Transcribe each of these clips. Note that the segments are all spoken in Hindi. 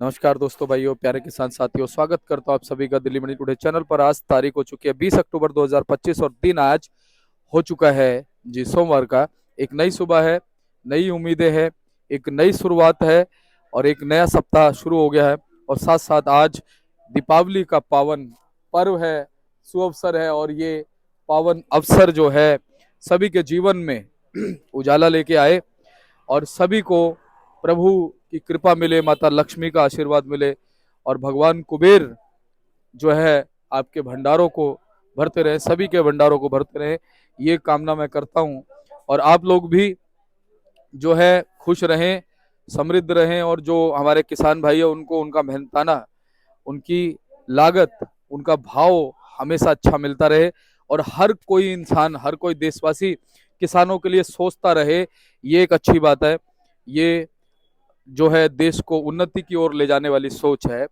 नमस्कार दोस्तों, भाइयों, प्यारे किसान साथियों, स्वागत करता हूं आप सभी का दिल्ली मंडी टुडे चैनल पर। आज तारीख हो चुकी है 20 अक्टूबर 2025 और दिन आज हो चुका है जी सोमवार का। एक नई सुबह है, नई उम्मीदें हैं, एक नई शुरुआत है और एक नया सप्ताह शुरू हो गया है। और साथ साथ आज दीपावली का पावन पर्व है, सुअवसर है। और ये पावन अवसर जो है सभी के जीवन में उजाला लेके आए और सभी को प्रभु की कृपा मिले, माता लक्ष्मी का आशीर्वाद मिले और भगवान कुबेर जो है आपके भंडारों को भरते रहे, सभी के भंडारों को भरते रहे, ये कामना मैं करता हूँ। और आप लोग भी जो है खुश रहें, समृद्ध रहें और जो हमारे किसान भाई है उनको उनका मेहनताना, उनकी लागत, उनका भाव हमेशा अच्छा मिलता रहे और हर कोई इंसान, हर कोई देशवासी किसानों के लिए सोचता रहे। ये एक अच्छी बात है। ये जो है देश को उन्नति की ओर ले जाने वाली सोच है।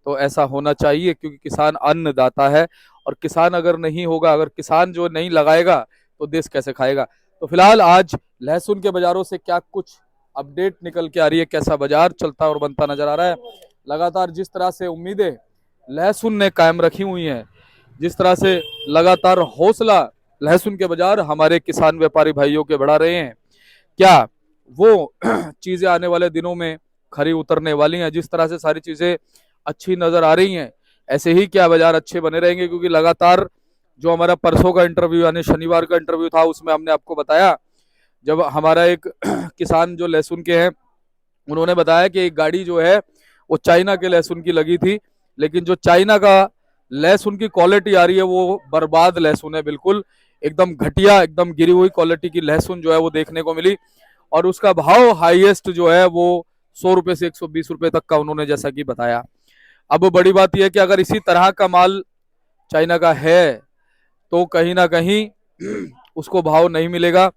तो ऐसा होना चाहिए क्योंकि किसान अन्नदाता है और किसान अगर नहीं होगा, अगर किसान जो नहीं लगाएगा तो देश कैसे खाएगा। तो फिलहाल आज लहसुन के बाजारों से क्या कुछ अपडेट निकल के आ रही है, कैसा बाजार चलता और बनता नजर आ रहा है। लगातार जिस तरह से उम्मीदें लहसुन ने कायम रखी हुई हैं, जिस तरह से लगातार हौसला लहसुन के बाजार हमारे किसान व्यापारी भाइयों के बढ़ा रहे हैं, क्या वो चीजें आने वाले दिनों में खरी उतरने वाली हैं। जिस तरह से सारी चीजें अच्छी नजर आ रही हैं, ऐसे ही क्या बाजार अच्छे बने रहेंगे। क्योंकि लगातार जो हमारा परसों का इंटरव्यू यानी शनिवार का इंटरव्यू था, उसमें हमने आपको बताया, जब हमारा एक किसान जो लहसुन के हैं, उन्होंने बताया कि एक गाड़ी जो है वो चाइना के लहसुन की लगी थी, लेकिन जो चाइना का लहसुन की क्वालिटी आ रही है वो बर्बाद लहसुन है, बिल्कुल एकदम घटिया, एकदम गिरी हुई क्वालिटी की लहसुन जो है वो देखने को मिली। और उसका भाव हाईएस्ट जो है वो 100 रुपए से 120 रुपए तक का उन्होंने जैसा कि बताया। अब बड़ी बात यह है कि अगर इसी तरह का माल चाइना का है तो कहीं ना कहीं उसको भाव नहीं मिलेगा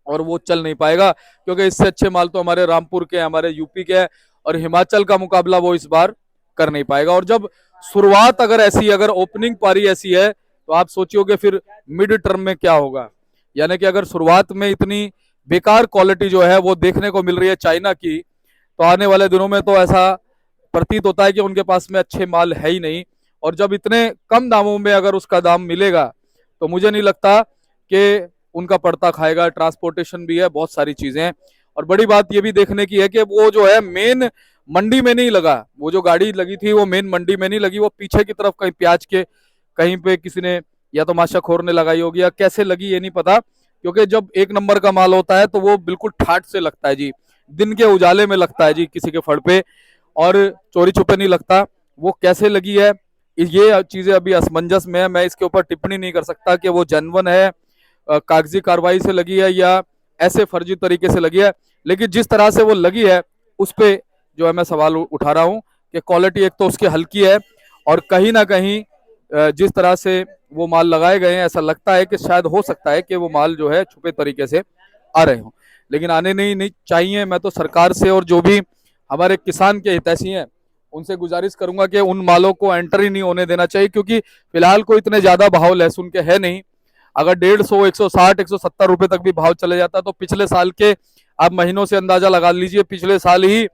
और वो चल नहीं पाएगा। क्योंकि इससे अच्छे माल तो हमारे रामपुर के, हमारे यूपी के है और हिमाचल का मुकाबला वो इस बार कर नहीं पाएगा। और जब शुरुआत अगर ऐसी, अगर ओपनिंग पारी ऐसी है, तो आप सोचियोगे फिर मिड टर्म में क्या होगा। यानी कि अगर शुरुआत में इतनी बेकार क्वालिटी जो है वो देखने को मिल रही है चाइना की, तो आने वाले दिनों में तो ऐसा प्रतीत होता है कि उनके पास में अच्छे माल है ही नहीं। और जब इतने कम दामों में अगर उसका दाम मिलेगा तो मुझे नहीं लगता कि उनका पड़ता खाएगा। ट्रांसपोर्टेशन भी है, बहुत सारी चीजें हैं। और बड़ी बात यह भी देखने की है कि वो जो है मेन मंडी में नहीं लगा, वो जो गाड़ी लगी थी वो मेन मंडी में नहीं लगी, वो पीछे की तरफ कहीं प्याज के कहीं पे किसी ने या तो माशाखोर ने लगाई होगी या कैसे लगी ये नहीं पता। क्योंकि जब एक नंबर का माल होता है तो वो बिल्कुल ठाट से लगता है जी, दिन के उजाले में लगता है जी, किसी के फड़ पे, और चोरी छुपे नहीं लगता। वो कैसे लगी है ये चीजें अभी असमंजस में है, मैं इसके ऊपर टिप्पणी नहीं कर सकता कि वो जनवन है, कागजी कार्रवाई से लगी है या ऐसे फर्जी तरीके से लगी है। लेकिन जिस तरह से वो लगी है उस पर जो है मैं सवाल उठा रहा हूँ कि क्वालिटी एक तो उसकी हल्की है और कहीं ना कहीं जिस तरह से वो माल लगाए गए हैं ऐसा लगता है कि शायद हो सकता है कि वो माल जो है छुपे तरीके से आ रहे हो। लेकिन आने नहीं चाहिए। मैं तो सरकार से और जो भी हमारे किसान के हितैषी हैं उनसे गुजारिश करूंगा कि उन मालों को एंट्री नहीं होने देना चाहिए। क्योंकि फिलहाल कोई इतने ज्यादा भाव लहसुन के है नहीं। अगर 150, 160, 170 रुपए तक भी भाव चले जाता तो पिछले साल के आप महीनों से अंदाजा लगा लीजिए। पिछले साल ही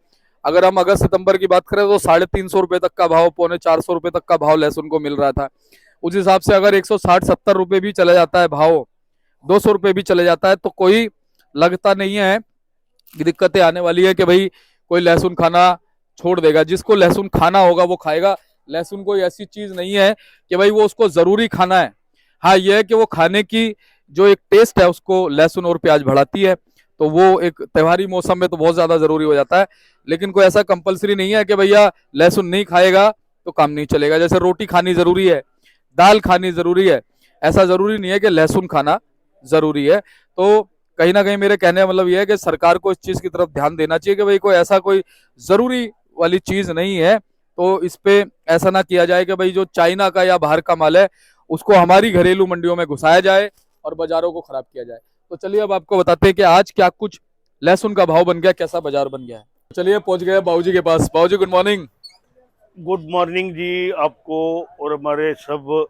अगर हम अगस्त सितंबर की बात करें तो 350 रुपए तक का भाव, 350 400 रुपए तक का भाव लहसुन को मिल रहा था। उस हिसाब से अगर 160-170 रुपए भी चले जाता है भाव, 200 रुपए भी चले जाता है, तो कोई लगता नहीं है कि दिक्कतें आने वाली है कि भाई कोई लहसुन खाना छोड़ देगा। जिसको लहसुन खाना होगा वो खाएगा। लहसुन कोई ऐसी चीज नहीं है कि भाई वो उसको जरूरी खाना है। हाँ, यह है कि वो खाने की जो एक टेस्ट है उसको लहसुन और प्याज बढ़ाती है, तो वो एक त्योहारी मौसम में तो बहुत ज्यादा जरूरी हो जाता है। लेकिन कोई ऐसा कंपलसरी नहीं है कि भैया लहसुन नहीं खाएगा तो काम नहीं चलेगा। जैसे रोटी खानी जरूरी है, दाल खानी जरूरी है, ऐसा जरूरी नहीं है कि लहसुन खाना जरूरी है। तो कहीं ना कहीं मेरे कहने का मतलब यह है कि सरकार को इस चीज की तरफ ध्यान देना चाहिए कि भाई कोई ऐसा कोई जरूरी वाली चीज नहीं है, तो इस पे ऐसा ना किया जाए कि भाई जो चाइना का या बाहर का माल है उसको हमारी घरेलू मंडियों में घुसाया जाए और बाजारों को खराब किया जाए। तो चलिए अब आपको बताते हैं कि आज क्या कुछ लहसुन का भाव बन गया, कैसा बाजार बन गया है। चलिए पहुंच गए बाबूजी के पास। बाबूजी गुड मॉर्निंग। गुड मॉर्निंग जी आपको और हमारे सब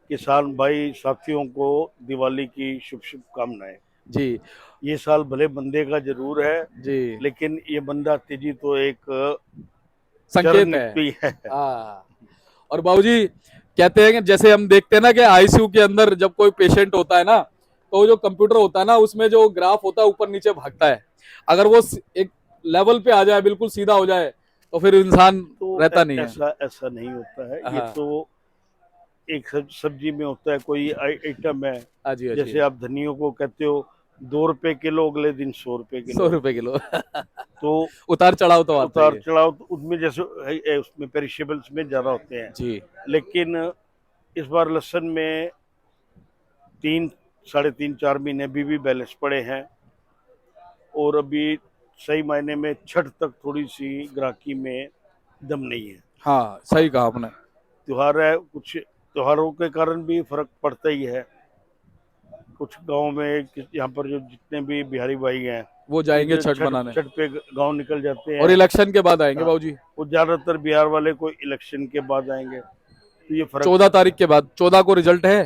किसान भाई साथियों को दिवाली की शुभ शुभकामनाएं। जी ये साल भले बंदे का जरूर है, जी लेकिन ये बंदा तीजी तो एक संकेत चरण है। निकली है। हाँ। और बाबूजी कहते हैं कि जैसे हम देखते हैं ना कि आईसीयू के अंदर जब कोई पेशेंट होता है ना, तो जो कंप्यूटर होता है ना उसमें जो ग्राफ होता है ऊपर नीचे भागता है। अगर वो एक लेवल पे आ जाए, बिल्कुल सीधा हो जाए, तो फिर इंसान तो रहता नहीं है। ऐसा ऐसा नहीं होता है, ये हाँ। तो एक सब्जी में होता है, कोई आइटम है। हाँ जी, हाँ जी। जैसे आप धनियों को कहते हो 2 रुपए किलो, अगले दिन 100 रुपए सौ किलो। रुपए किलो। तो उतार चढ़ाव तो आता ही उतार है। चढ़ाव तो उसमें जैसे उसमें पेरिशेबल्स में ज्यादा होते हैं। जी। लेकिन इस बार लहसुन में 3 साढ़े 3 4 महीने भी बैलेंस पड़े हैं। और अभी सही मायने में छठ तक थोड़ी सी ग्राहकी में दम नहीं है। हाँ, सही कहा आपने। त्योहार है, कुछ त्योहारों के कारण भी फर्क पड़ता ही है। कुछ गांव में यहाँ पर जो जितने भी बिहारी भाई हैं, वो ये जाएंगे जो छठ छठ मनाने, छठ पे गांव निकल जाते और हैं। इलेक्शन के बाद आएंगे हाँ, बाबूजी। वो ज्यादातर बिहार वाले को इलेक्शन के बाद आएंगे, तो ये फर्क 14 तारीख के बाद, 14 को रिजल्ट है,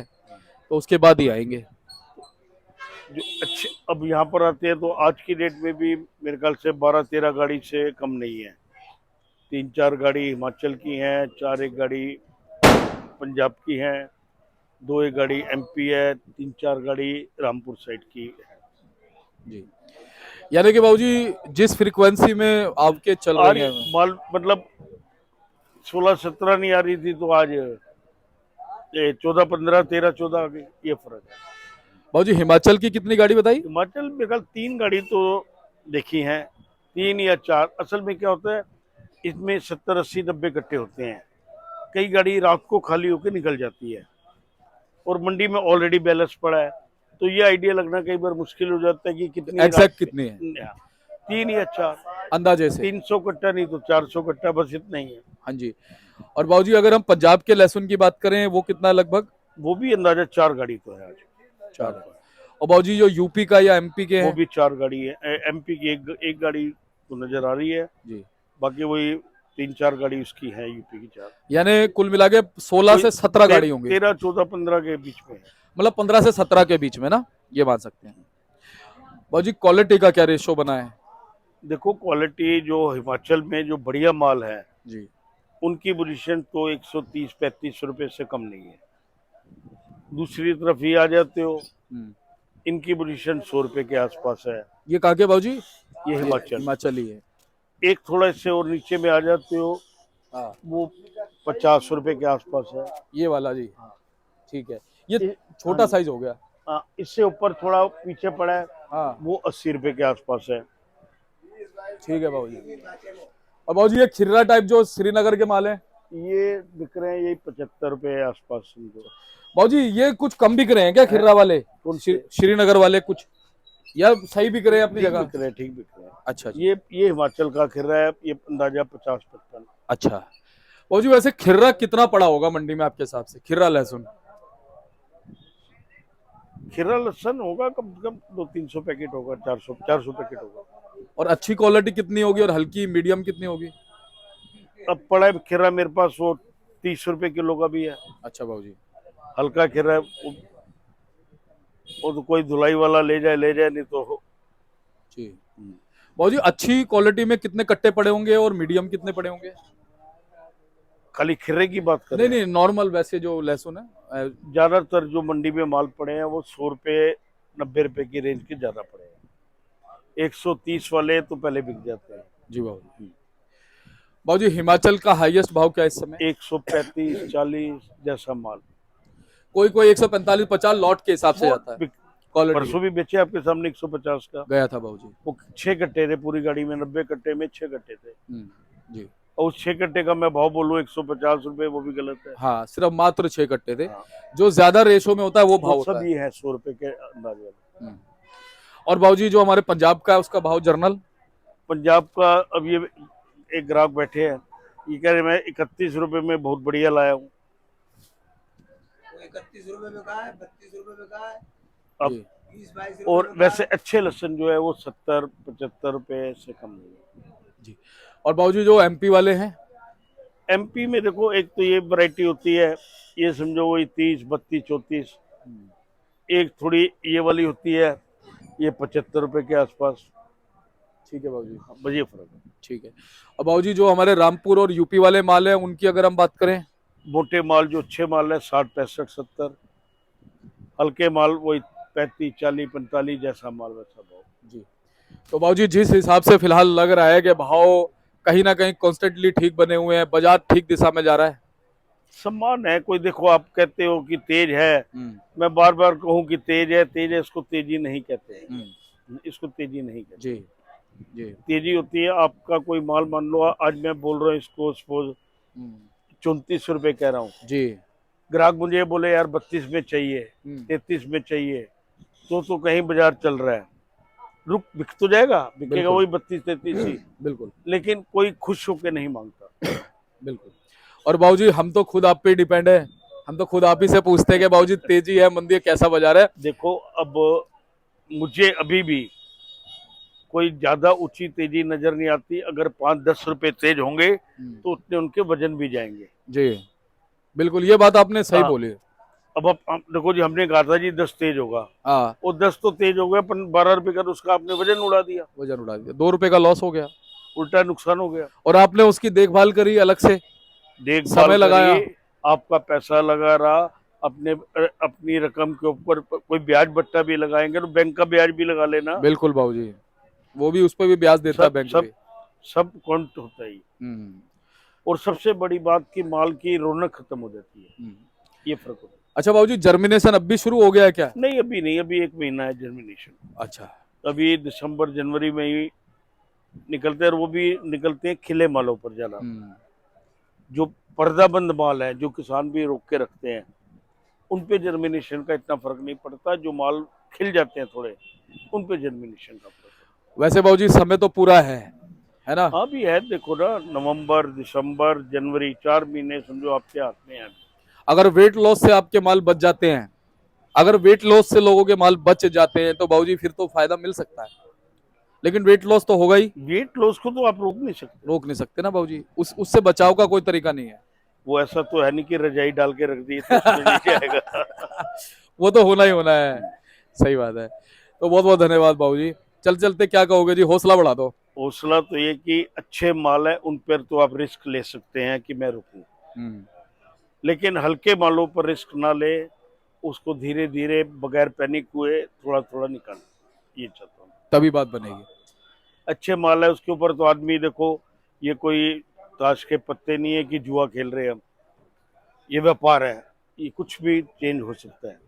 तो उसके बाद ही आएंगे। जो अच्छे अब यहाँ पर आते हैं। तो आज की डेट में भी मेरे ख्याल से 12-13 गाड़ी से कम नहीं है। 3-4 गाड़ी हिमाचल की हैं, 4 एक गाड़ी पंजाब की हैं, 2 एक गाड़ी एमपी है, 3-4 गाड़ी रामपुर साइड की है। जी। यानी कि बाबूजी जिस फ्रीक्वेंसी में आपके चल आज रही हैं। माल मतलब 16-17 नहीं आ रही थी, तो आज 14-15, 13-14 आ गई, ये फर्क है। बाबूजी हिमाचल की कितनी गाड़ी बताई? हिमाचल में कल 3 गाड़ी तो देखी हैं, 3 या 4। असल में क्या होता है, इसमें 70-80-90 कट्टे होते हैं। कई गाड़ी रात को खाली होकर निकल जाती है और मंडी में ऑलरेडी बैलेंस पड़ा है। तो ये आइडिया लगना कई बार मुश्किल हो जाता है कि कितनी रात एग्जैक्ट कितनी है? 3 या 4, अंदाजे से। 300 कट्टा नहीं तो 400 कट्टा, बस इतना ही है। हाँ जी। और बाबूजी अगर हम पंजाब के लहसुन की बात करें, वो कितना लगभग? वो भी अंदाजा 4 गाड़ी तो है आज। 4 4। और बाबूजी जो यूपी का या एमपी के वो हैं? भी 4 गाड़ी है। एमपी की एक गाड़ी तो नजर आ रही है, जी। बाकी वही 3-4 गाड़ी उसकी है, यूपी की 4। यानी कुल मिला के 16 से 17 गाड़ी होंगी। 13, 14, 15 के बीच में है। मतलब 15 से 17 के बीच में ना, ये मान सकते हैं। बाबूजी क्वालिटी का क्या रेशो बना है? देखो, क्वालिटी जो हिमाचल में जो बढ़िया माल है, जी। उनकी पोजीशन तो 130-35 रुपए से कम नहीं है। दूसरी तरफ ही आ जाते हो, हम्म। इनकी पोजीशन 100 रुपए के आसपास है। ये कहाँ के बाबूजी? ये ये हिमाचल। हिमाचल ही है। एक थोड़ा इससे और नीचे में आ जाते हो, हाँ, वो 50 रुपए के आसपास है। ये वाला जी। ठीक है। ये हाँ छोटा जी। साइज हो गया। इससे ऊपर थोड़ा पीछे पड़ा है, हाँ। वो 80 रुपए के आसपास है। ठीक है बाबूजी। और बाबूजी ये खिर्रा टाइप जो श्रीनगर के माल है? ये बिक रहे हैं, यही 75 रुपए आसपास समझो। बाबूजी ये कुछ कम बिक रहे हैं क्या खिर्रा वाले? कौन से? श्रीनगर वाले कुछ, या सही बिक रहे हैं अपनी ठीक जगह? बिक रहे हैं, ठीक बिक रहे हैं। अच्छा जी। ये हिमाचल का खिर्रा है, ये अंदाजा 50-55। अच्छा बाबूजी, वैसे खिर्रा कितना पड़ा होगा मंडी में आपके हिसाब से, खिर्रा लहसुन? खिरा लहसन होगा कम से कम 200-300 पैकेट होगा, 400 पैकेट होगा। और अच्छी क्वालिटी कितनी होगी, और हल्की मीडियम कितनी होगी? अब पड़ा है खिरा मेरे पास, वो 30 रुपए किलो का भी है। अच्छा बाबूजी। हल्का खिरा है, वो तो कोई धुलाई वाला ले जाए नहीं तो जी। बाबूजी अच्छी क्वालिटी में कितने कट्टे पड़े होंगे, और मीडियम कितने पड़े होंगे? खाली खिरे की बात नहीं करें। नहीं, नॉर्मल वैसे जो लहसुन है। ज्यादातर जो मंडी में माल पड़े हैं वो 100 रुपए 90 रुपए की रेंज के ज्यादा पड़े हैं। 130 वाले तो पहले बिक जाते हैं। जी बाबूजी। बाबूजी हिमाचल का हाईएस्ट भाव क्या है इस समय? 135-40 जैसा माल। कोई कोई 145 50 लॉट के हिसाब से जाता है। क्वालिटी परसों भी बेचे आपके सामने 150 का। गया था बाबूजी। वो 6 कट्टे थे पूरी गाड़ी में, 90 कट्टे में 6 कट्टे थे। जी। और उस 6 कट्टे का मैं भाव बोलूं 150 रुपए, वो भी गलत है। हाँ, सिर्फ मात्र 6 कट्टे थे। हाँ। जो ज्यादा रेशो में होता है वो भाव वो होता सब है। ये है 100 रुपए के अंदाजे वाले। और बाबूजी जो हमारे पंजाब का है उसका भाव जर्नल? पंजाब का अब ये एक ग्राहक बैठे हैं, ये कह रहे मैं 31 रुपए में बहुत बढ़िया लाया हूँ। 31 रुपए में कहा है, 32 रुपए में कहा है। अब 20-22 और रुपए में वैसे अच्छे लहसुन जो है वो 70-75 रुपए से कम नहीं है। जी। और बाबूजी जो एमपी वाले हैं? एमपी में देखो, एक तो ये वैरायटी होती है, ये समझो वही 30, 32, 34। एक थोड़ी ये वाली होती है, ये 75 रुपए के आसपास। ठीक है बाबूजी, हाँ, बस ये फर्क है। ठीक है। अब बाबूजी जो हमारे रामपुर और यूपी वाले माल है उनकी अगर हम बात करें, मोटे माल जो अच्छे माल है 60, 65, 70, हल्के माल वही 35, 40, 45 जैसा माल वैसा भाव। जी। तो बाबूजी जिस हिसाब से फिलहाल लग रहा है कि भाव कहीं ना कहीं कॉन्स्टेंटली ठीक बने हुए हैं, बाजार ठीक दिशा में जा रहा है। सम्मान है, कोई देखो आप कहते हो कि तेज है, हम्म, मैं बार बार कहूं कि तेज है, इसको तेजी नहीं कहते हैं, इसको तेजी नहीं कहते। जी जी। तेजी होती है आपका कोई माल, मान लो आज मैं बोल रहा हूँ इसको सपोज हम्म, 34 रुपए कह रहा हूँ, जी। ग्राहक मुझे बोले यार 32 में चाहिए, हम्म, 33 में चाहिए, तो कहीं बाजार चल रहा है, रुक बिक तो जाएगा, बिकेगा बिल्कुल वही 32, 33 ही, बिल्कुल लेकिन कोई खुश होकर नहीं मांगता। बिल्कुल। और बाबूजी हम तो खुद आप पे डिपेंड है, हम तो खुद आप ही से पूछते हैं कि बाबूजी तेजी है मंदी है कैसा बाजार है। देखो अब मुझे अभी भी कोई ज्यादा ऊंची तेजी नजर नहीं आती, अगर 5-10 रुपए तेज होंगे तो उतने उनके वजन भी जाएंगे। जी बिल्कुल, ये बात आपने सही हाँ, बोली। अब आप देखो जी, हमने कहा था जी 10 तेज होगा, हाँ, वो 10 तो तेज हो गया, पर 12 रुपए का तो उसका आपने वजन उड़ा दिया, वजन उड़ा दिया, 2 रुपए का लॉस हो गया। उल्टा नुकसान हो गया। और आपने उसकी देखभाल करी अलग से, देखभाल समय लगाया। करिए, आपका पैसा लगा रहा, अपने अपनी रकम के ऊपर कोई ब्याज बट्टा भी लगाएंगे तो बैंक का ब्याज भी लगा लेना। बिल्कुल बाबूजी, वो भी उस पर भी ब्याज देता है सब बैंक सब भी। सब काउंट होता ही। हम्म और सबसे बड़ी बात कि माल की रौनक खत्म हो जाती है, हम्म। ये फर्क होता अच्छा बाबूजी, जर्मिनेशन अब भी शुरू हो गया है क्या? है। नहीं अभी नहीं, अभी 1 महीना है जर्मिनेशन, अच्छा। अभी दिसंबर जनवरी में ही निकलते हैं, और वो भी निकलते हैं खिले मालों पर ज्यादा। हम्म, जो पर्दाबंद माल है, जो किसान भी रोक के रखते हैं, उन पे जर्मिनेशन का इतना फर्क नहीं पड़ता, जो माल खिल जाते हैं थोड़े, उन पे जर्मिनेशन का फर्क पड़ता वैसे बाबूजी समय तो पूरा है ना? है। हाँ भी है, देखो ना, नवंबर, दिसंबर, जनवरी, 4 महीने समझो आपके हाथ में है। अगर वेट लॉस से आपके माल बच जाते हैं, अगर वेट लॉस से लोगों के माल बच जाते हैं तो बाबूजी फिर तो फायदा मिल सकता है, लेकिन वेट लॉस तो होगा ही, वेट लॉस को तो आप रोक नहीं सकते, रोक नहीं सकते ना बाबूजी, उससे बचाव का कोई तरीका नहीं है। वो ऐसा तो है नहीं कि रजाई डाल के रख दी तो उसमें नहीं जाएगा। वो तो होना ही होना है। सही बात है। तो बहुत बहुत धन्यवाद बाबूजी। चल चलते क्या कहोगे जी, हौसला बढ़ा दो। हौसला तो ये कि अच्छे माल है उन पर तो आप रिस्क ले सकते हैं कि मैं रुकूं, हम्म, लेकिन हल्के मालों पर रिस्क ना ले, उसको धीरे धीरे बगैर पैनिक हुए थोड़ा थोड़ा निकाल, ये चाहता हूँ। तभी बात बनेगी। अच्छे माल है उसके ऊपर तो आदमी देखो, ये कोई ताश के पत्ते नहीं है कि जुआ खेल रहे हैं हम, ये व्यापार है, ये कुछ भी चेंज हो सकता है।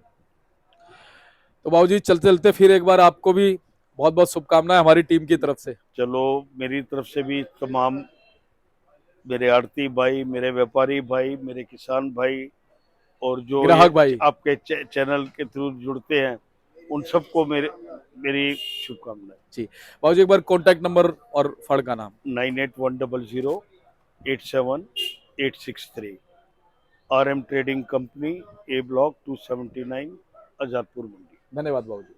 तो बाबूजी चलते चलते फिर एक बार आपको भी बहुत बहुत शुभकामनाएं हमारी टीम की तरफ से। चलो, मेरी तरफ से भी तमाम मेरे आड़ती भाई, मेरे व्यापारी भाई, मेरे किसान भाई, और जो ये ग्राहक भाई। आपके चैनल के थ्रू जुड़ते हैं, उन सबको मेरी शुभकामनाएं। जी बाबूजी, एक बार कॉन्टैक्ट नंबर और फड़ का नाम। 9810087863, RM trading company, A block 279, Azadpur Mandi. धन्यवाद बाबूजी।